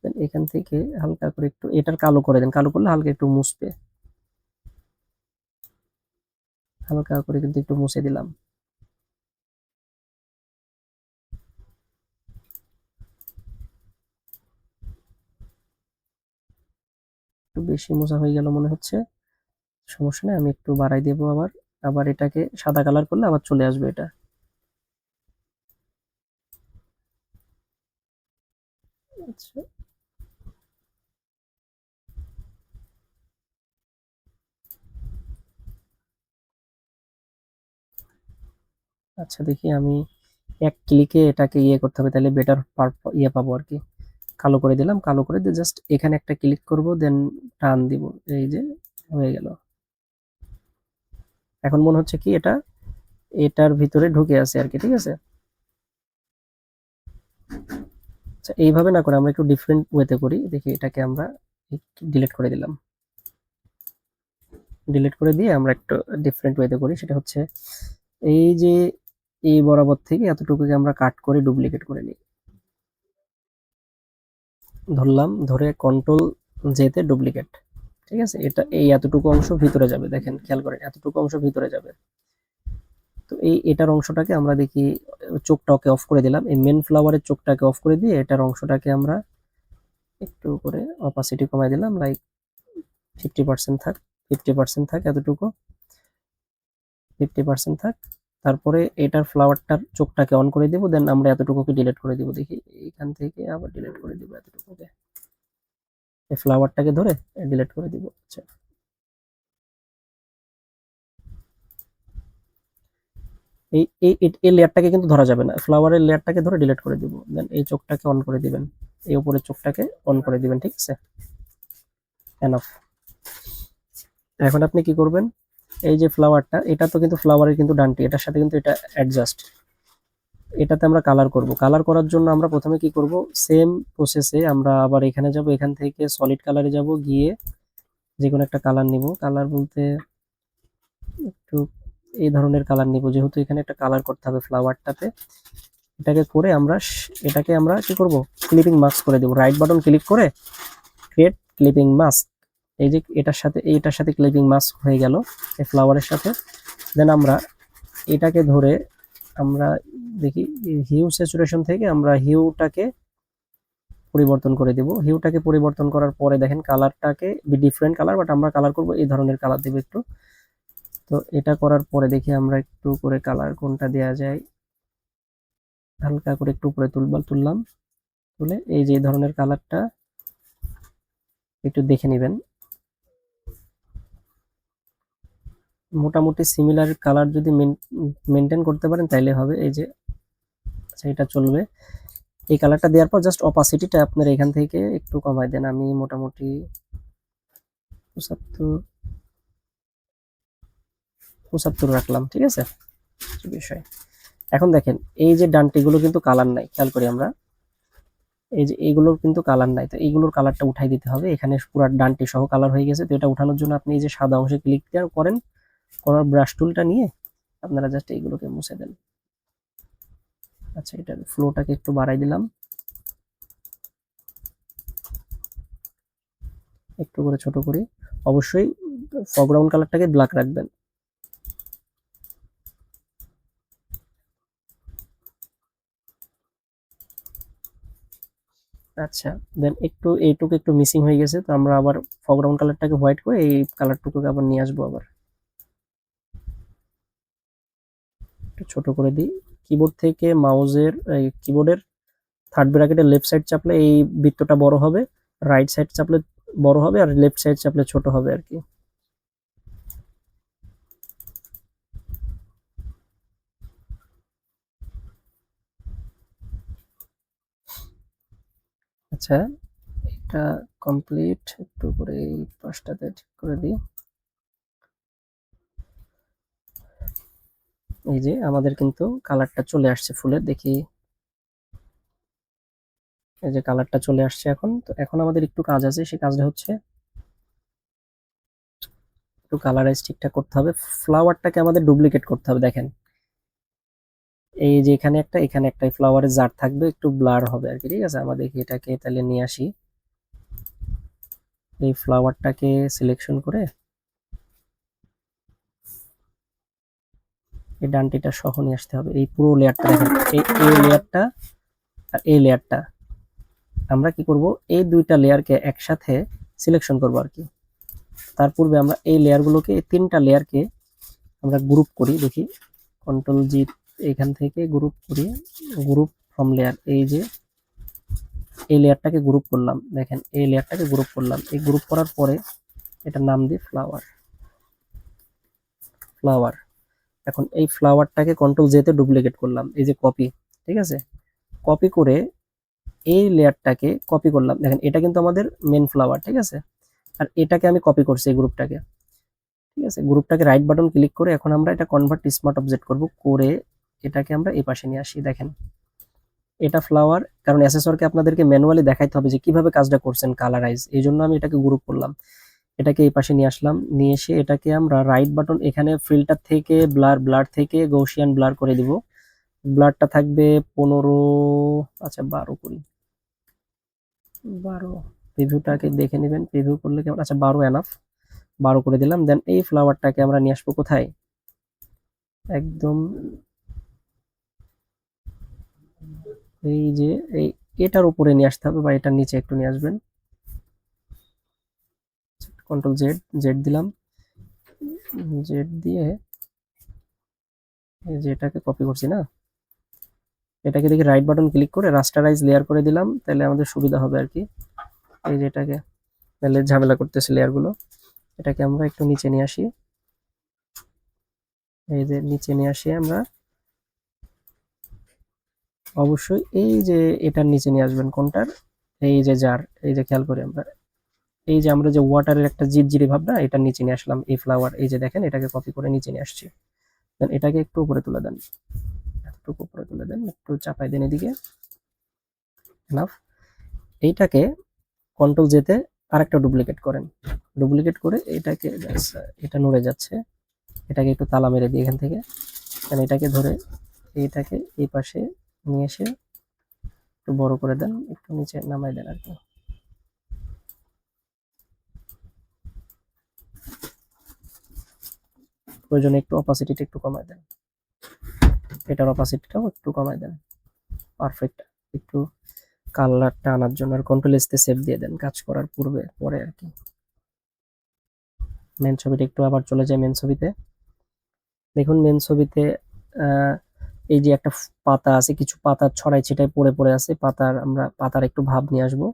দেন এখান থেকে হালকা করে একটু এটার কালো করে দেন। কালো করলে হালকা একটু মুছবে, হালকা করে কিন্তু একটু মুছে দিলাম। একটু বেশি মোছা হয়ে গেল মনে হচ্ছে, সমস্যা নেই, আমি একটু বাড়াই দেবো। আবার আবার এটাকে সাদা কালার করলে আবার চলে আসবে এটা। আচ্ছা, আচ্ছা দেখি আমি এক ক্লিকে এটাকে ইয়ে করতে হবে, তাহলে বেটার ইয়ে পাবো আর কি। কালো করে দিলাম, কালো করে দিয়ে জাস্ট এখানে একটা ক্লিক করব, দেন টান দিব, এই যে হয়ে গেল। এখন মনে হচ্ছে কি এটা এটার ভিতরে ঢুকে আছে আর কি, ঠিক আছে। আচ্ছা, এইভাবে না করে আমরা একটু ডিফারেন্ট ওয়েতে করি, দেখি এটাকে আমরা ডিলিট করে দিলাম। ডিলিট করে দিয়ে আমরা একটু ডিফারেন্ট ওয়েতে করি, সেটা হচ্ছে এই যে এই বরাবর থেকে এতটুকুকে আমরা কাট করে ডুপ্লিকেট করে নিই। ধরলাম, ধরে কন্ট্রোল জেতে ডুপ্লিকেট, ঠিক আছে। এটা এই এতটুকু অংশ ভিতরে যাবে, দেখেন খেয়াল করেন এতটুকু অংশ ভিতরে যাবে। তো এই এটার অংশটাকে আমরা দেখি, চোখটাকে অফ করে দিলাম, এই মেন ফ্লাওয়ারের চোখটাকে অফ করে দিয়ে এটার অংশটাকে আমরা একটু করে অপাসিটি কমাই দিলাম, লাইক 50% থাক, 50% থাক, এতটুকু 50% থাক। তারপরে এটার ফ্লাওয়ারটার চোখটাকে অন করে দিব, দেন আমরা এতটুকুকে ডিলিট করে দিব। দেখি এইখান থেকে আবার ডিলিট করে দিব এতটুকুকে, এই ফ্লাওয়ারটাকে ধরে ডিলিট করে দিব। আচ্ছা, এই এই এই লেয়ারটাকে কিন্তু ধরা যাবে না, ফ্লাওয়ারের লেয়ারটাকে ধরে ডিলিট করে দিব। দেন এই চোখটাকে অন করে দিবেন, এই উপরের চোখটাকে অন করে দিবেন, ঠিক আছে, এনাফ। এখন আপনি কি করবেন, এই যে ফ্লাওয়ারটা, এটা তো কিন্তু ফ্লাওয়ারের কিন্তু ডানটি, এটার সাথে কিন্তু এটা অ্যাডজাস্ট, এটাতে আমরা কালার করব। কালার করার জন্য আমরা প্রথমে কি করব, সেম প্রসেসে আমরা আবার এখানে যাব, এখান থেকে সলিড কালারে যাব, গিয়ে যে কোনো একটা কালার নিব। কালার বলতে একটু এই ধরনের কালার নিব, যেহেতু এখানে একটা কালার করতে হবে ফ্লাওয়ারটাতে। এটাকে করে আমরা এটাকে আমরা কি করব, ক্লিপিং মাস্ক করে দেব। রাইট বাটন ক্লিক করে ক্রিয়েট ক্লিপিং মাস্ক, এই যে এটার সাথে ক্লিপিং মাস্ক হয়ে গেল এই ফ্লাওয়ারের সাথে। দেন আমরা এটাকে ধরে আমরা দেখি হিউ স্যাচুরেশন থেকে আমরা হিউটাকে পরিবর্তন করে দেব। হিউটাকে পরিবর্তন করার পরে দেখেন কালারটাকে ডিফারেন্ট কালার, বাট আমরা কালার করব এই ধরনের কালার দেব একটু। তো এটা করার পরে দেখি আমরা একটু করে কালার কোনটা দেওয়া যায়, হালকা করে একটু উপরে তুললাম, তুলে এই যে ধরনের কালারটা একটু দেখে নেবেন। মোটামুটি সিমিলার কালার যদি মেনটেন করতে পারেন তাইলে হবে। এই যে আচ্ছা, এটা চলবে। এই কালারটা দেওয়ার পর জাস্ট অপাসিটিটা আপনার এখান থেকে একটু কমাই দেন। আমি মোটামুটি 75 রাখলাম, ঠিক আছে, বিষয়। এখন দেখেন এই যে ডান্টিগুলো কিন্তু কালার নাই, খেয়াল করি আমরা, এই যে এইগুলোর কিন্তু কালার নাই। তো এইগুলোর কালারটা উঠাই দিতে হবে, এখানে পুরো ডান্টি সহ কালার হয়ে গেছে। তো এটা উঠানোর জন্য আপনি এই যে সাদা অংশে ক্লিক করেন, করার ব্রাশ টুলটা নিয়ে আপনারা জাস্ট এইগুলোকে মুছে দেন। আচ্ছা, এটার ফ্লোটাকে একটু বাড়াই দিলাম, একটু করে ছোট করি। অবশ্যই ফরগ্রাউন্ড কালারটাকে ব্ল্যাক রাখবেন। আচ্ছা, দেন একটু এইটুকু একটু মিসিং হয়ে গেছে, তো আমরা আবার ফরগ্রাউন্ড কালারটাকে হোয়াইট করে এই কালারটুকুকে আবার নিয়ে আসবো। আবার একটু ছোট করে দিই। কিবোর্ড থেকে মাউসের কিবোর্ডের থার্ড ব্র্যাকেটের লেফট সাইড চাপলে এই বৃত্তটা বড় হবে, রাইট সাইড চাপলে বড় হবে, আর লেফট সাইড চাপলে ছোট হবে আর কি। আচ্ছা, এটা কমপ্লিট। একটু করে এই পাশটাতে ঠিক করে দিই। এই যে আমাদের কিন্তু কালারটা চলে আসছে ফুলের, দেখি। এই যে কালারটা চলে আসছে এখন। তো এখন আমাদের একটু কাজ আছে, সেই কাজটা হচ্ছে একটু কালারাইজ ঠিকঠাক করতে হবে। ফ্লাওয়ারটাকে আমাদের ডুপ্লিকেট করতে হবে। দেখেন, এই যে এখানে একটা, এখানে একটা ফ্লাওয়ারের জার থাকবে, একটু ব্লার হবে আর কি। ঠিক আছে, আমাদের এটাকে তাহলে নিয়ে আসি। এই ফ্লাওয়ারটাকে সিলেকশন করে এই ডান্টিটা সহ নিয়ে আসতে হবে। এই পুরো লেয়ারটা দেখেন, এই লেয়ারটা আর এই লেয়ারটা আমরা কি করব, এই দুইটা লেয়ারকে একসাথে সিলেকশন করব আর কি। তার পূর্বে আমরা এই লেয়ারগুলোকে, এই তিনটা লেয়ারকে আমরা গ্রুপ করি। দেখি, কন্ট্রোল জি, এখান থেকে গ্রুপ করি, গ্রুপ ফ্রম লেয়ার। এই যে এই লেয়ারটাকে গ্রুপ করলাম, দেখেন এই লেয়ারটাকে গ্রুপ করলাম। এই গ্রুপ করার পরে এটার নাম দিই ফ্লাওয়ার। ফ্লাওয়ার। এখন এই ফ্লাওয়ারটাকে কন্ট্রোল জেতে ডুপ্লিকেট করলাম, এই যে কপি। ঠিক আছে, কপি করে এই লেয়ারটাকে কপি করলাম। দেখেন এটা কিন্তু আমাদের মেন ফ্লাওয়ার। ঠিক আছে, আর এটাকে আমি কপি করছি এই গ্রুপটাকে। ঠিক আছে, গ্রুপটাকে রাইট বাটন ক্লিক করে এখন আমরা এটা কনভার্ট স্মার্ট অবজেক্ট করব, করে এটাকে আমরা এই পাশে নিয়ে আসি। দেখেন এটা ফ্লাওয়ার, কারণ অ্যাসেসরকে আপনাদেরকে ম্যানুয়ালি দেখাইতে হবে যে কিভাবে কাজটা করছেন কালারাইজ, এই জন্য আমি এটাকে গ্রুপ করলাম। এটাকে এই পাশে নিয়ে আসলাম, নিয়ে এসে এটাকে আমরা রাইট বাটন, এখানে ফিল্টার থেকে ব্লার, ব্লার থেকে গৌসিয়ান ব্লার করে দিব। ব্লারটা থাকবে 15, আচ্ছা 12 করি, 12। প্রিভিউটাকে দেখে নেবেন, প্রিভিউ করলে কেমন, আচ্ছা 12 এনাফ, 12 করে দিলাম। দেন এই ফ্লাওয়ারটাকে আমরা নিয়ে আসবো কোথায়, একদম এই যে এই এটার উপরে নিয়ে আসতে হবে, বা এটার নিচে একটু নিয়ে আসবেন। কন্ট্রোল জেড, জেড দিলাম, জেড দিয়ে এই যে এটাকে কপি করছি না, এটাকে দেখি রাইট বাটন ক্লিক করে রাস্টারাইজ লেয়ার করে দিলাম, তাহলে আমাদের সুবিধা হবে আর কি। এই যে এটাকে, তাহলে ঝামেলা করতেছে লেয়ারগুলো। এটাকে আমরা একটু নিচে নিয়ে আসি, এই যে নিচে নিয়ে আসি আমরা। অবশ্যই এই যে এটার নিচে নিয়ে আসবেন, কোনটার, এই যে জার, এই যে খেয়াল করি আমরা, এই যে আমরা যে ওয়াটারের একটা জিরজিরি ভাব না, এটার নিচে নিয়ে আসলাম এই ফ্লাওয়ার। এই যে দেখেন, এটাকে কপি করে নিচে নিয়ে আসছি। দেন এটাকে একটু উপরে তুলে দেন, এতটুকু উপরে তুলে দেন, একটু চাপাই দেন এদিকে, এনাফ। এইটাকে কন্ট্রোল জেতে আরেকটা ডুপ্লিকেট করেন, ডুপ্লিকেট করে এটাকে, এটা নড়ে যাচ্ছে, এটাকে একটু তালা মেরে দিই এখান থেকে। এটাকে ধরে এইটাকে এই পাশে নিয়ে এসে একটু বড় করে দেন, একটু নিচে নামাই দেন আর কি। প্রয়োজনে একটু অপাসিটিটা একটু কমাই দেন, এটার অপাসিটিটাও একটু কমাই দেন। পারফেক্ট। একটু কালারটা আনার জন্য আর কন্ট্রোল এস তে সেভ দিয়ে দেন কাজ করার পূর্বে, পরে আর কি। মেন ছবিটা একটু আবার চলে যায় মেন ছবিতে। দেখুন মেন ছবিতে এই যে একটা পাতা আছে, কিছু পাতা ছড়াই ছিটাই পড়ে পড়ে আছে, পাতার আমরা পাতার একটু ভাব নিয়ে আসবো।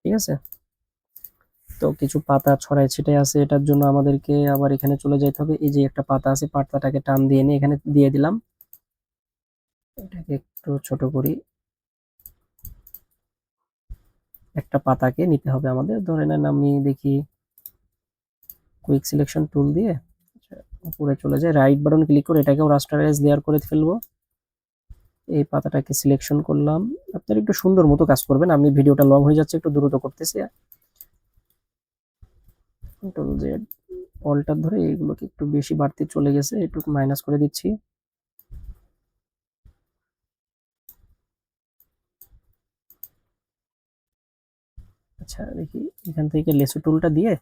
ঠিক আছে, তো কিছু পাতা ছড়াই ছিটাই আছে, এটার জন্য আমাদেরকে আবার এখানে চলে যেতে হবে। এই যে একটা পাতা আছে, পাতাটাকে টান দিয়ে নিয়ে এখানে দিয়ে দিলাম। এটাকে একটু ছোট করি, একটা পাতাকে নিতে হবে আমাদের। ধরে নেন আমি দেখি কুইক সিলেকশন টুল দিয়ে উপরে চলে যায়, রাইট বাটন ক্লিক করে এটাকেও রাস্টারাইজ লেয়ার করে ফেলবো। এই পাতাটাকে সিলেকশন করলাম। আপনারা একটু সুন্দর মতো কাজ করবেন, আমি ভিডিওটা লং হয়ে যাচ্ছে, একটু দ্রুত করতেছি। কন্ট্রোল জেড, অল্টার ধরে এইগুলোকে একটু বেশি বাড়তি চলে গেছে, একটু মাইনাস করে দিচ্ছি। আচ্ছা দেখি, এখান থেকে লেসো টুলটা দিয়ে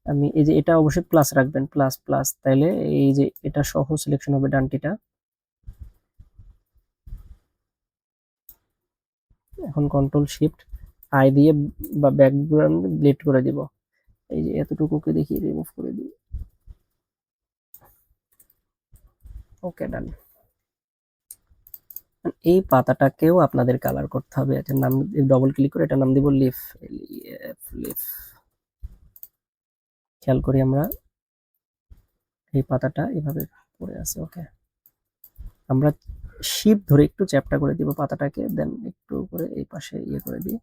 আমি এই যে এটা অবশ্যই প্লাস রাখবেন, প্লাস প্লাস, তাইলে এই যে এটা সহ সিলেকশন হবে ডানটিটা। এখন কন্ট্রোল শিফট আই দিয়ে বা ব্যাকগ্রাউন্ড ব্লেড করে দিব। এই যে এতটুকুকে দেখি রিমুভ করে দিই। ওকে ডান। এই পাতাটাকেও আপনাদের কালার করতে হবে। এটার নাম ডবল ক্লিক করে এটার নাম দিব লিফ, লিফ। খেয়াল করি আমরা এই পাতাটা এভাবে পড়ে আছে। ওকে, আমরা শিপ ধরে একটু চ্যাপটা করে দিব পাতাটাকে, দেন একটু করে এই পাশে ইয়ে করে দিই।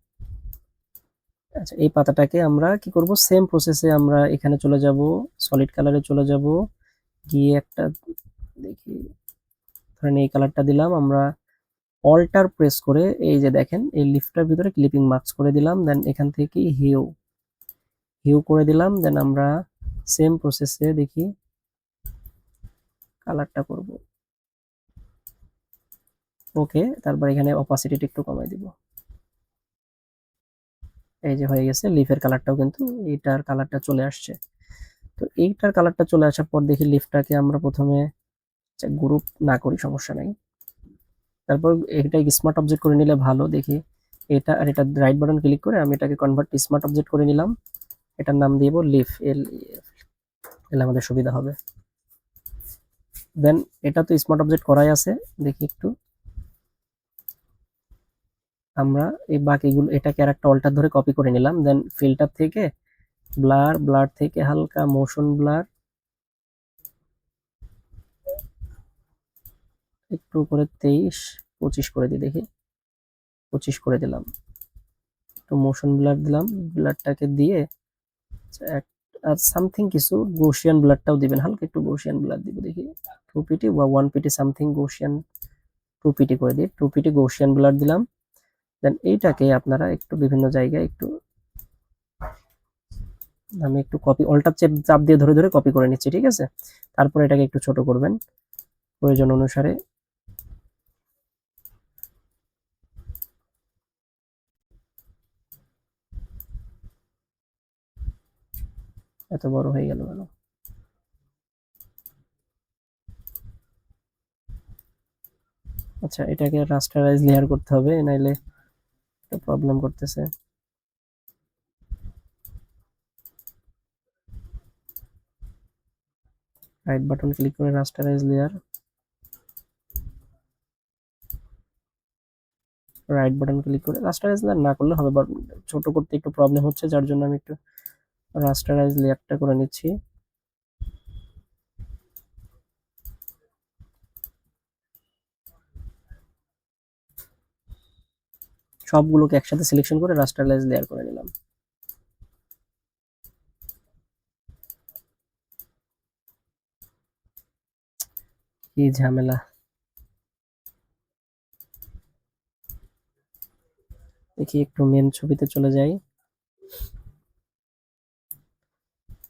আচ্ছা, এই পাতাটাকে আমরা কি করব, সেম প্রসেসে আমরা এখানে চলে যাব, সলিড কালারে চলে যাব, গিয়ে একটা দেখি ধরেন এই কালারটা দিলাম আমরা, অল্টার প্রেস করে এই যে দেখেন এই লিফটার ভিতরে ক্লিপিং মার্কস করে দিলাম, দেন এখান থেকে হিউ করে দিলাম, দেন আমরা সেম প্রসেসে দেখি কালারটা করব। ওকে, তারপর এখানে অপাসিটিটা একটু কমাই দিব। এই যে হয়ে গেছে, লিফের কালারটাও কিন্তু এইটার কালারটা চলে আসছে। তো এইটার কালারটা চলে আসার পর দেখি লিফটাকে আমরা প্রথমে গ্রুপ না করি, সমস্যা নাই। তারপর এটা স্মার্ট অবজেক্ট করে নিলে ভালো। দেখি এটা আর এটা রাইট বাটন ক্লিক করে আমি এটাকে কনভার্ট স্মার্ট অবজেক্ট করে নিলাম। এটার নাম দিব লিফ, এলে আমাদের সুবিধা হবে। দেন এটা তো স্মার্ট অবজেক্ট করাই আছে, দেখি একটু আমরা এই বাকিগুলো এটাকে আর একটা অল্টার ধরে কপি করে নিলাম। দেন ফিল্টার থেকে ব্লার থেকে হালকা মোশন ব্লার একটু করে 23-25 করে দিই, দেখি 25 করে দিলাম। একটু মোশন ব্লার দিলাম, ব্লারটাকে দিয়ে আর সামথিং কিছু গৌসিয়ান ব্লারটাও দিবেন, হালকা একটু গৌসিয়ান ব্লার দিব, দেখি 2 পিটি বা 1 পিটি সামথিং গৌসিয়ান, 2 পিটি করে দিই, 2 পিটি গৌসিয়ান ব্লার দিলাম। দেন এইটাকে আপনারা একটু বিভিন্ন জায়গায় একটু আমি একটু কপি অল্টার চাপ দিয়ে ধরে ধরে কপি করে নিচ্ছি, ঠিক আছে। তারপর এটাকে একটু ছোট করবেন প্রয়োজন অনুসারে। এত বড় হয়ে গেল কেন? আচ্ছা, এটাকে রাস্টারাইজ লেয়ার করতে হবে, নাইলে প্রবলেম করতেছে। রাইট বাটন ক্লিক করে rasterise layer, right button click করে রাস্টারাইজ লেয়ার না করলে হবে, বাট ছোট করতে একটু প্রবলেম হচ্ছে, যার জন্য আমি একটু রাস্টারাইজ লেয়ারটা করে নিচ্ছি। সবগুলোকে একসাথে সিলেকশন করে রাস্টারাইজ লেয়ার করে নিলাম। কি ঝামেলা। দেখি একটু মেন ছবিতে চলে যাই,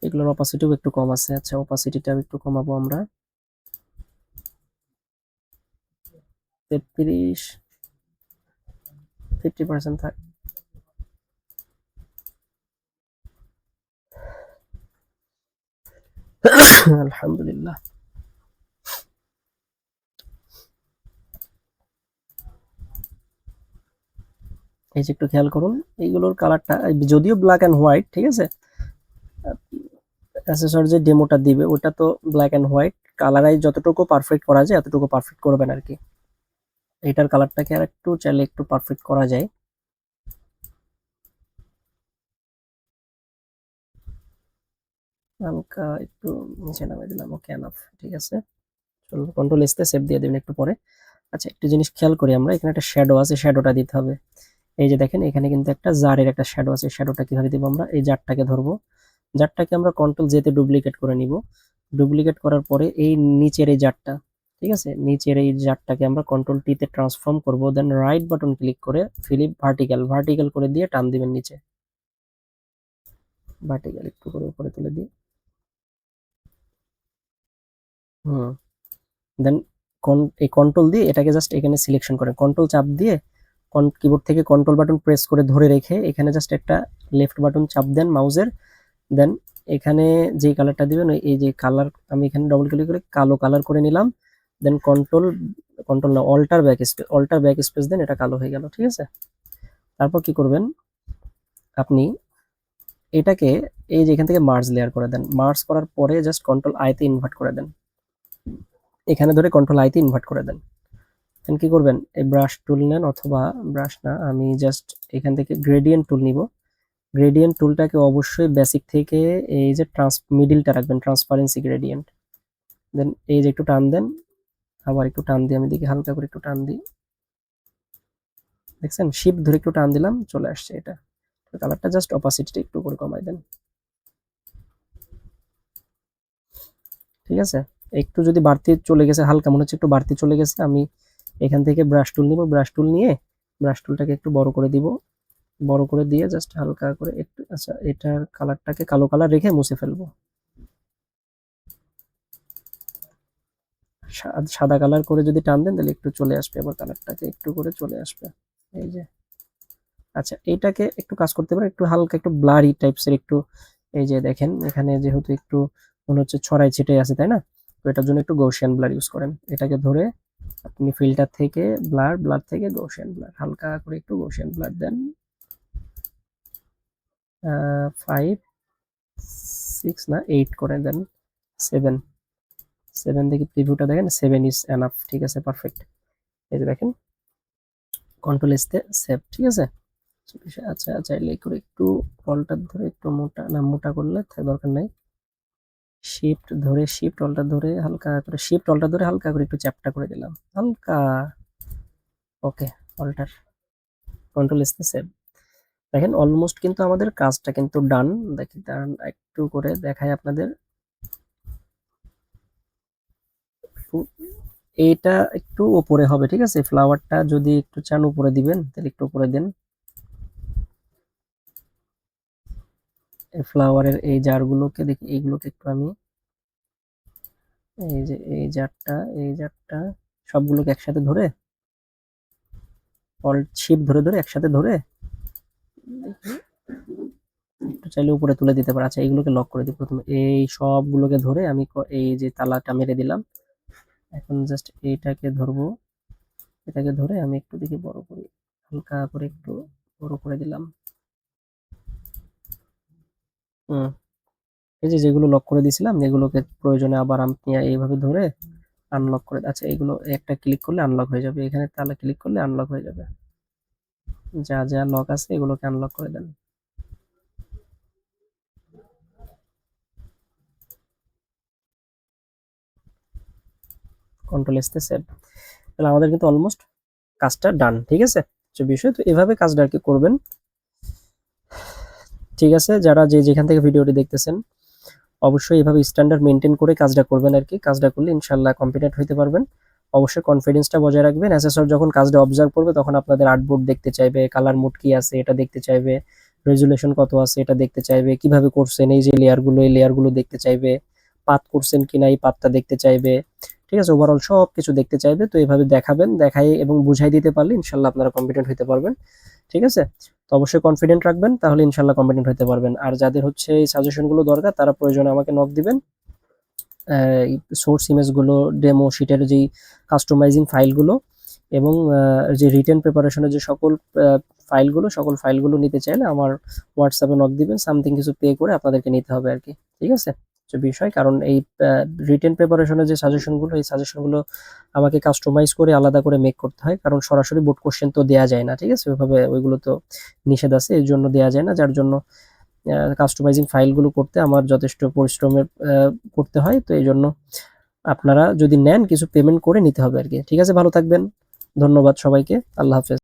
এগুলোর অপাসিটিও একটু কম আছে। আচ্ছা, অপাসিটিটাও একটু কমাবো আমরা, 33 50% থাক। আলহামদুলিল্লাহ। এই যে একটু খেয়াল করুন এইগুলোর কালারটা, যদিও ব্ল্যাক এন্ড হোয়াইট, ঠিক আছে, অ্যাসেসর যে ডেমোটা দিবে ওটা তো ব্ল্যাক এন্ড হোয়াইট, কালারাইজ যতটুকু পারফেক্ট করা যায় এতটুকু পারফেক্ট করবেন আর কি। এটার কালারটাকে আর একটু চাইলে একটু পারফেক্ট করা যায়। হালকা একটু নিচে নামিয়ে দিলাম, ওকে এনাফ, ঠিক আছে। চলো কন্ট্রোল এস তে সেভ দিয়ে দেবেন একটু পরে। আচ্ছা, একটা জিনিস খেয়াল করি আমরা, এখানে একটা শ্যাডো আছে, শ্যাডোটা দিতে হবে। এই যে দেখেন এখানে কিন্তু একটা জারের একটা শ্যাডো আছে, শ্যাডোটা কিভাবে দিব আমরা, এই জারটাকে ধরবো, জারটাকে আমরা কন্ট্রোল জেতে ডুপ্লিকেট করে নিব। ডুপ্লিকেট করার পরে এই নিচের এই জারটা, ঠিক আছে, নিচের এই জারটাকে আমরা কন্ট্রোল টি তে ট্রান্সফর্ম করব। দেন রাইট বাটন ক্লিক করে ফিলিপ ভার্টিক্যাল করে দিয়ে টান দিবেন নিচে, ভার্টিক্যাল একটু করে উপরে তুলে দিই। হুম। দেন এই কন্ট্রোল দিয়ে এটাকে জাস্ট এখানে সিলেকশন করেন, কন্ট্রোল চাপ দিয়ে কিবোর্ড থেকে কন্ট্রোল বাটন প্রেস করে ধরে রেখে এখানে জাস্ট একটা লেফট বাটন চাপ দেন মাউসের। দেন এখানে যে কালারটা দিবেন এই যে কালার, আমি এখানে ডবল ক্লিক করে কালো কালার করে নিলাম। দেন কন্ট্রোল না, অল্টার ব্যাক স্পেস দেন, এটা কালো হয়ে গেল, ঠিক আছে। তারপর কি করবেন, আপনি এটাকে এই যে এখান থেকে মার্জ লেয়ার করে দেন, মার্জ করার পরে জাস্ট কন্ট্রোল আইতে ইনভার্ট করে দেন, এখানে ধরে কন্ট্রোল আইতে ইনভার্ট করে দেন। দেন কি করবেন, এই ব্রাশ টুল নেন, অথবা ব্রাশ না, আমি জাস্ট এখান থেকে গ্রেডিয়েন্ট টুল নিব। গ্রেডিয়েন্ট টুলটাকে অবশ্যই বেসিক থেকে এই যে মিডিলটা রাখবেন, ট্রান্সপারেন্সি গ্রেডিয়েন্ট। দেন এই যে একটু টান দেন, আবার একটু টান দিই, আমি দেখি হালকা করে একটু টান দিই, দেখছেন শিফট ধরে একটু টান দিলাম, চলে আসছে এটা, কালারটা জাস্ট অপাসিটিটা একটু করে কমাই দেন, ঠিক আছে। একটু যদি বাড়তি চলে গেছে, হালকা মনে হচ্ছে একটু বাড়তি চলে গেছে, আমি এখান থেকে ব্রাশ টুল নিব, ব্রাশ টুল নিয়ে ব্রাশ টুলটাকে একটু বড় করে দিব, বড় করে দিয়ে জাস্ট হালকা করে একটু, আচ্ছা এটার কালারটাকে কালো কালার রেখে মুছে ফেলবো, সাদা কালার করে যদি টান দেন তাহলে একটু চলে আসবে, আবার কালারটাকে একটু করে চলে আসবে, এই যে। আচ্ছা এটাকে একটু কাজ করতে পারে, একটু হালকা একটু ব্লারি টাইপসের একটু, এই যে দেখেন এখানে যেহেতু একটু মনে হচ্ছে ছড়াই ছিটে আছে তাই না, তো এটার জন্য একটু গৌসিয়ান ব্লার ইউজ করেন। এটাকে ধরে আপনি ফিল্টার থেকে ব্লার, ব্লার থেকে গৌসিয়ান ব্লার, হালকা করে একটু গৌসিয়ান ব্লার দেন, 5 6 না 8 করে দেন, 7 7 থেকে প্রিভিউটা দেখেন, 7 ইজ এনাফ, ঠিক আছে পারফেক্ট। এই যে দেখেন কন্ট্রোল এস তে সেভ, ঠিক আছে। আচ্ছা চাইলে করে একটু অল্টার ধরে একটু মোটা, না মোটা করলে দরকার নাই, শিফট ধরে, শিফট অল্টার ধরে হালকা করে, শিফট অল্টার ধরে হালকা করে একটু চ্যাপটা করে দিলাম হালকা, ওকে অল্টার, কন্ট্রোল এস তে সেভ। দেখেন অলমোস্ট কিন্তু আমাদের কাজটা কিন্তু ডান। দেখি দাঁড়ান একটু করে দেখাই আপনাদের, এইটা একটু উপরে হবে, ঠিক আছে। ফ্লাওয়ারটা যদি একটু চান উপরে দিবেন তাহলে একটু উপরে দেন, ফ্লাওয়ারের এই জারগুলোকে দেখি, এইগুলোকে একটু আমি, এই যে এই জারটা, এই জারটা সবগুলোকে একসাথে ধরে, অল্ট শিফট ধরে ধরে একসাথে ধরে একটু চাইলে উপরে তুলে দিতে পারে। আচ্ছা এইগুলোকে লক করে দিই প্রথমে, এই সবগুলোকে ধরে আমি এই যে তালাটা মেরে দিলাম, এখন জাস্ট এইটাকে ধরবো, এটাকে ধরে আমি একটু দেখি বড় করি, হালকা করে একটু বড় করে দিলাম। হুম, এই যে যেগুলো লক করে দিয়েছিলাম এগুলোকে প্রয়োজনে আবার আপনি এইভাবে ধরে আনলক করে, আচ্ছা এইগুলো একটা ক্লিক করলে আনলক হয়ে যাবে, এখানে তালা ক্লিক করলে আনলক হয়ে যাবে, যা যা লক আছে এগুলোকে আনলক করে দেন, কন্ট্রোল এস তে সেভ। তাহলে আমাদের কিন্তু অলমোস্ট কাজটা ডান, ঠিক আছে। যে বিষয় তো এভাবে কাজটা আর কি করবেন, ঠিক আছে। যারা যে যেখান থেকে ভিডিওটি দেখতেছেন অবশ্যই এভাবে স্ট্যান্ডার্ড মেনটেন করে কাজটা করবেন আর কি, কাজটা করলে ইনশাল্লাহ কম্পিটেন্ট হইতে পারবেন। অবশ্যই কনফিডেন্সটা বজায় রাখবেন, অ্যাসেসর যখন কাজটা অবজার্ভ করবে তখন আপনাদের আর্টবোর্ড দেখতে চাইবে, কালার মোড কি আছে এটা দেখতে চাইবে, রেজুলেশন কত আছে এটা দেখতে চাইবে, কিভাবে করছেন এই যে লেয়ারগুলো, এই লেয়ারগুলো দেখতে চাইবে, পাত করছেন কিনা এই পাতটা দেখতে চাইবে, ঠিক আছে। ওভারঅল সব কিছু দেখতে চাইবে, তো এভাবে দেখাবেন, দেখাই এবং বুঝাই দিতে পারলে ইনশাল্লাহ আপনারা কম্পিটেন্ট হইতে পারবেন, ঠিক আছে। তো অবশ্যই কনফিডেন্ট রাখবেন, তাহলে ইনশাল্লাহ কম্পিটেন্ট হতে পারবেন। আর যাদের হচ্ছে এই সাজেশনগুলো দরকার তারা প্রয়োজনে আমাকে নক দিবেন, সোর্স ইমেজগুলো, ডেমো শিটের যেই কাস্টমাইজিং ফাইলগুলো এবং যে রিটেন প্রিপারেশনের যে সকল ফাইলগুলো, সকল ফাইলগুলো নিতে চাইলে আমার হোয়াটসঅ্যাপে নক দিবেন, সামথিং কিছু পে করে আপনাদেরকে নিতে হবে আর কি, ঠিক আছে। যে বিষয়, কারণ এই রিটেন প্রিপারেশনের যে সাজেশনগুলো, এই সাজেশনগুলো আমাকে কাস্টমাইজ করে আলাদা করে মেক করতে হয়, কারণ সরাসরি বোর্ড কোশ্চেন তো দেওয়া যায় না, ঠিক আছে। ওইভাবে ওইগুলো তো নিষেধ আছে, এই জন্য দেওয়া যায় না, যার জন্য কাস্টমাইজিং ফাইলগুলো করতে আমার যথেষ্ট পরিশ্রমের করতে হয়, তো এই জন্য আপনারা যদি নেন কিছু পেমেন্ট করে নিতে হবে আর কি, ঠিক আছে। ভালো থাকবেন, ধন্যবাদ সবাইকে, আল্লাহ হাফেজ।